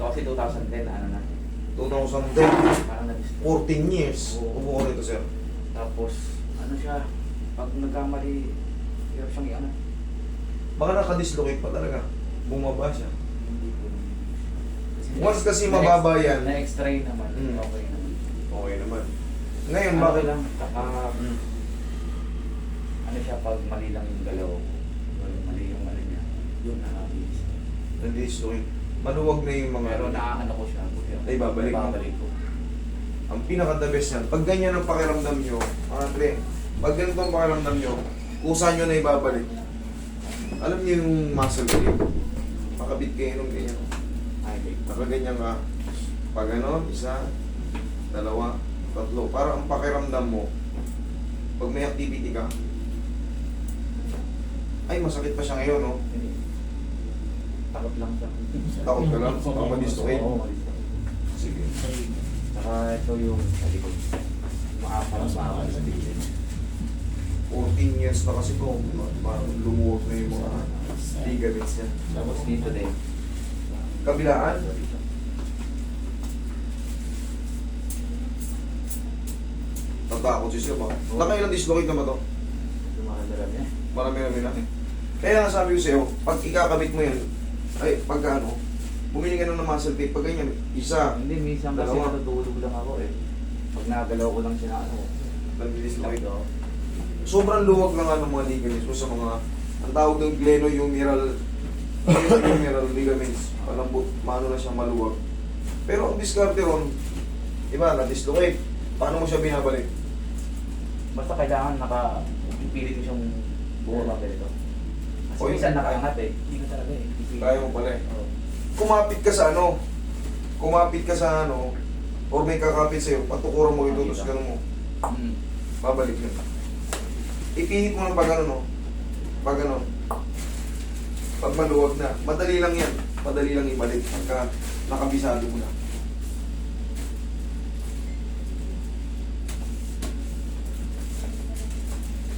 Ito kasi 2010, ano na. 2010, Parang na-disturb. 14 years. Oo. Upo ko rito, sir. Tapos, ano siya, pag nagkamali, hirap siyang i-ano. Baka nakadislocate pa talaga. Bumaba siya. Hindi ko. Once kasi mababa yan. Na-extray naman. Mm. Okay naman. Okay naman. Ngayon, Ano bakit? lang, ano siya, pag mali lang yung galaw, or mali yung ano niya, yun nakabilis. Nadislocate. Maluwag na yung mga... Pero naaano ko siya, buti ako. Ay, babalik mo. Babalik ko. Ang pinaka-the best yan, pag ganyan ang pakiramdam nyo, mga pre, pag ganito ang pakiramdam nyo, kung saan nyo na ibabalik, alam niyo yung muscle grip, makabit kayo nung ganyan. Ay, Nakaganyan ka, pag ano, isa, dalawa, tatlo, para ang pakiramdam mo, pag may activity ka, ay masakit pa siya ngayon, no? takot lang siya. Takot ka lang, baka ma-dislocate. Oo, ma-dislocate. Sige. Saka ito yung sa likod. Parang maakal sa likod. 14 years na kasi ko, parang lumuwag na yung mga ligaments niya. Tapos dito din. Kabilaan, tatakot si Sir ba? Nakailang dislocate naman to? Lumakadala niya. Marami-rami na. Kaya nga sabi ko sa'yo, pag ikakabit mo yan, ay pagka ano, bumili ka na ng muscle tape, pag ganyan, isa, Hindi, minsan kasi dalawa. natutulog lang ako eh. Pag nagalaw ko lang siya ano. nag-dislocate. Sobrang luwag lang ng mga ligaments mo sa mga, ang tawag ng glenohumeral ligaments, malambot, maano na siyang maluwag. Pero ang diskarte ron, diba, na-dislocate, paano mo siya binabalik? Basta kailangan pipilit ko siyang bumaba ganito. Kasi O, minsan yun. nakaangat eh. Hindi ko talaga eh. Pipilit. Kaya mo pala eh. Oo. Kumapit ka sa ano, or may kakapit sa'yo, patukuran mo ito, tapos gano'n mo, Mm. babalik yun. Ipihit mo ng pag ano, no? Pag ano, pag maluwag na, madali lang yan, madali lang ibalik pagka nakabisado mo na.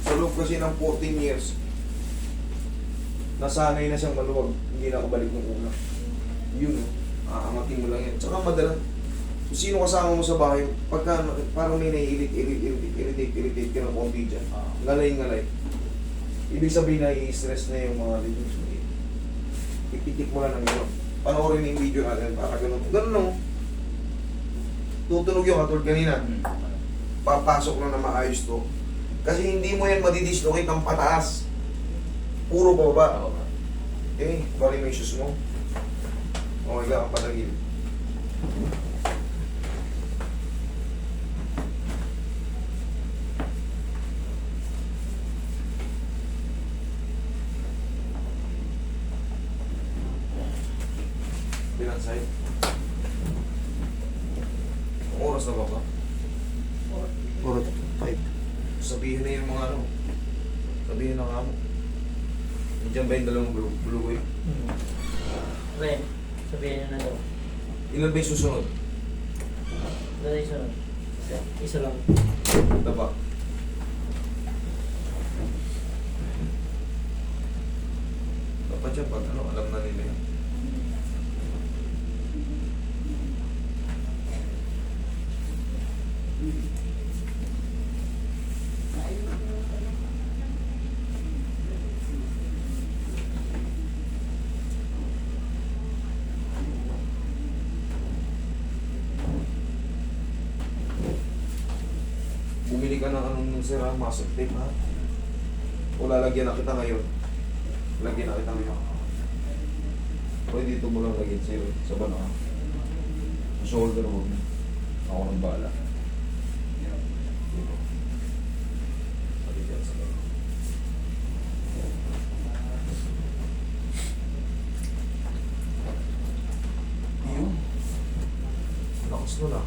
Sa loob kasi ng 14 years, nasanay na siyang maluwag, hindi nakabalik ng una. Yun, aangatin mo lang yan. Tsaka madala, kung sino kasama mo sa bahay, pagka parang may nai-irritate ka ng konti dyan, ngalay-ngalay. Ibig sabihin na i-stress na yung mga limbs mo. Ipitik mo lang ng gano'n. Panoorin yung video natin, para gano'n. Gano'n lang. Tutunog yung katulad kanina. Mm. Papasok na maayos to. Kasi hindi mo yan madidislocate ng pataas. Puro baba. Oo. Eh, bali mo yung shoes mo. Okay ka, ang patagil. Bilang side. Ang oras na ba ba? Oras 5. Sabihin na yung mga ano. Sabihin na nga mo. Nandiyan ba yung dalawang blue wave? Ren, sabihin nyo na daw. Ilan ba yung susunod? Dali isa lang. Isa lang. Daba. Dapat yan pag ano, alam na nila yan. Bumili ka ng anong sir ha, muscle tape ha? O lalagyan na kita ngayon. Lagyan na kita ngayon. Pwede dito mo lang lagyan sir sa bano ha. Sa shoulder mo. Ako nang bahala. Dito. Pwede dyan sa bano. Yun. Lakas nun ah.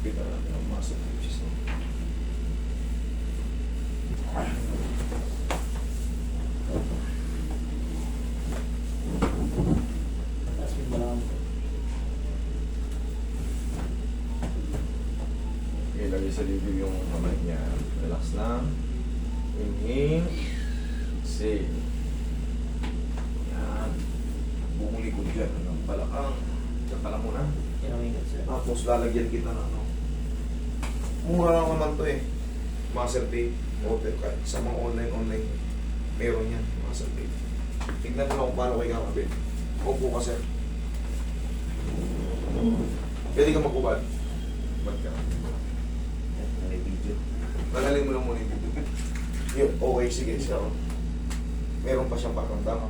Kita natin ang muscle tape. Tapos may malang. Ilagay sa libig yung kamay niya. Relax lang. Inhale. Exhale. Yan. Buong likod dyan. Hanggang balakang. Diyan ka lang muna. Yan ang ingat sir. Tapos lalagyan kita ng ano. Mura lang naman to eh. Muscle tape. Hotel kahit sa mga online. Meron yan. Muscle tape. Tignan mo lang kung paano kayo kakabit. Opo ka sir. Pwede ka magkubad. Bad ka. May video. Tagalin mo lang muna yung video. Yun, okay, sige, siya. Meron pa siyang pakiramdam.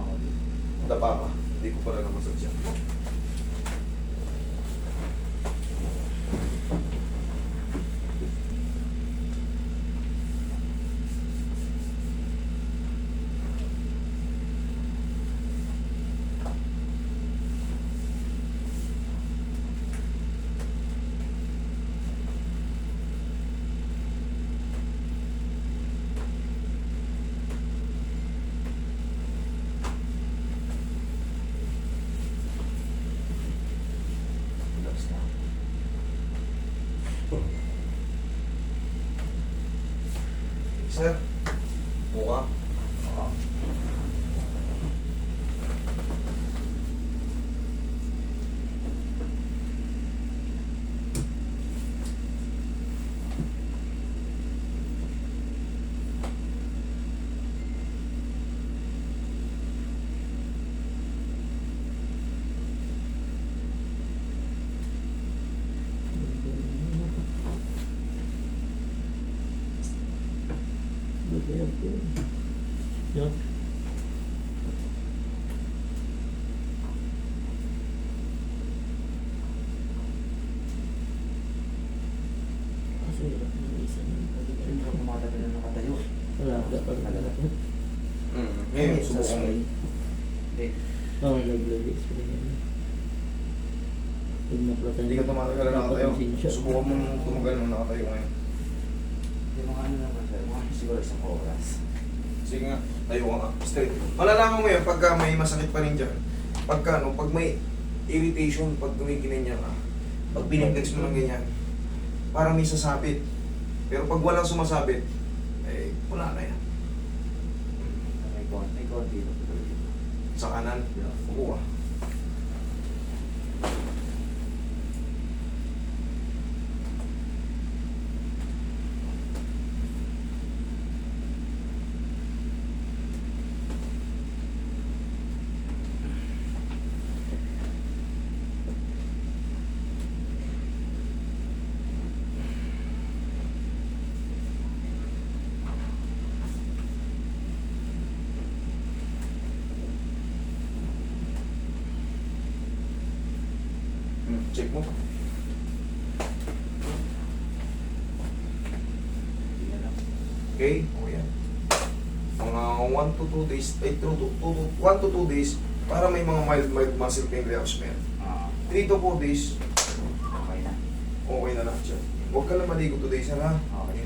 Dapa ka. Hindi ko pala namasad siya. Relax na. Sir, buka. Oo. Yan. Kasi hirap na isa na. Hindi ko kumatagal na nakatayo. Wala, dapat Talaga. Ngayon, Sa subukan mo. spray. Hindi. Oo, nag-explain yan. Pag naplatan. Hindi ka tumatagal na nakatayo. Subukan mo tumagal na nakatayo ngayon. Yung mga ano naman sir, mga siguro isang oras. Sige nga, tayo ka nga. Straight. Malalaman mo yan pagka may masakit pa rin dyan. Pagka, no, pag may irritation, pag gumiginanya ka, pag pinindex mo ng ganyan, parang may sasabit. Pero pag walang sumasabit, eh, wala na yan. May konti na po talaga. Sa kanan, upo ka. Check mo. Hindi na lang. Okay? O yan. Mga 1 to 2 days, 1 to 2 days, para may mga mild muscle pain reaction yan. 3 to 4 days, Okay na. okay na lahat siya. Huwag ka lang maligo today, sir ha? Okay.